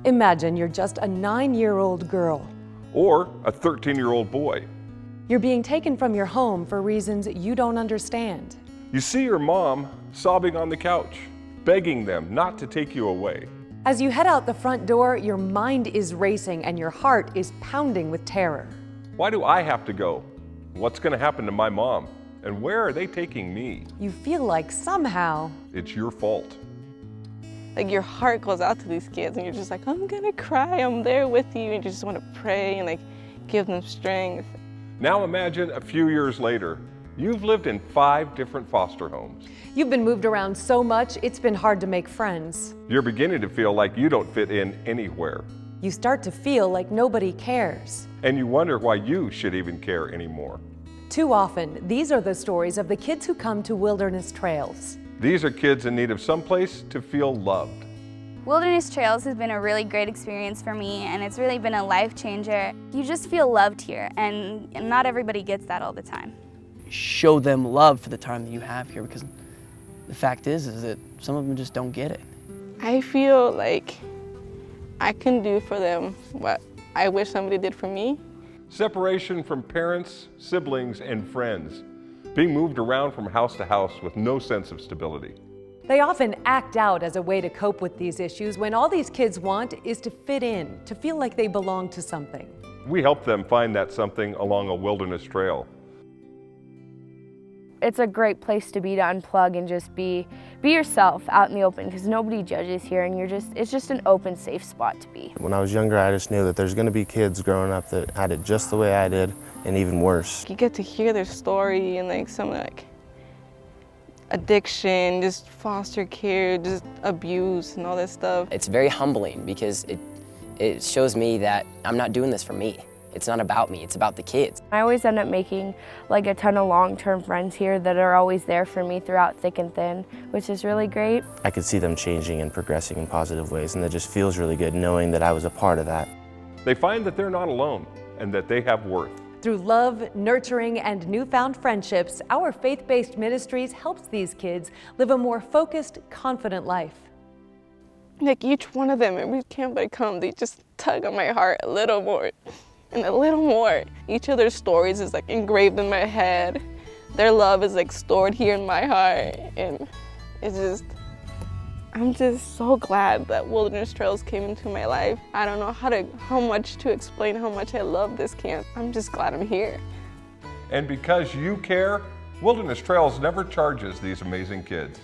Imagine you're just a 9-year-old girl. Or a 13-year-old boy. You're being taken from your home for reasons you don't understand. You see your mom sobbing on the couch, begging them not to take you away. As you head out the front door, your mind is racing and your heart is pounding with terror. Why do I have to go? What's going to happen to my mom? And where are they taking me? You feel like somehow It's your fault. Like your heart goes out to these kids and you're just like, I'm gonna cry, I'm there with you, and you just want to pray and like give them strength. Now imagine a few years later, you've lived in 5 different foster homes. you've been moved around so much, it's been hard to make friends. You're beginning to feel like you don't fit in anywhere. You start to feel like nobody cares. And you wonder why you should even care anymore. Too often, these are the stories of the kids who come to Wilderness Trails. These are kids in need of some place to feel loved. Wilderness Trails has been a really great experience for me, and it's really been a life changer. You just feel loved here, and not everybody gets that all the time. Show them love for the time that you have here, because the fact is that some of them just don't get it. I feel like I can do for them what I wish somebody did for me. Separation from parents, siblings, and friends. Being moved around from house to house with no sense of stability. They often act out as a way to cope with these issues when all these kids want is to fit in, to feel like they belong to something. We help them find that something along a wilderness trail. It's a great place to be, to unplug and just be yourself out in the open, because nobody judges here, and it's just an open, safe spot to be. When I was younger, I just knew that there's going to be kids growing up that had it just the way I did, and even worse. You get to hear their story and like some like addiction, just foster care, just abuse and all that stuff. It's very humbling because it shows me that I'm not doing this for me. It's not about me, it's about the kids. I always end up making like a ton of long-term friends here that are always there for me throughout thick and thin, which is really great. I could see them changing and progressing in positive ways, and it just feels really good knowing that I was a part of that. They find that they're not alone and that they have worth. Through love, nurturing, and newfound friendships, our faith-based ministries helps these kids live a more focused, confident life. Like each one of them, every camp I come, they just tug on my heart a little more and a little more. Each of their stories is like engraved in my head. Their love is like stored here in my heart, and it's just, I'm just so glad that Wilderness Trails came into my life. I don't know how much to explain how much I love this camp. I'm just glad I'm here. And because you care, Wilderness Trails never charges these amazing kids.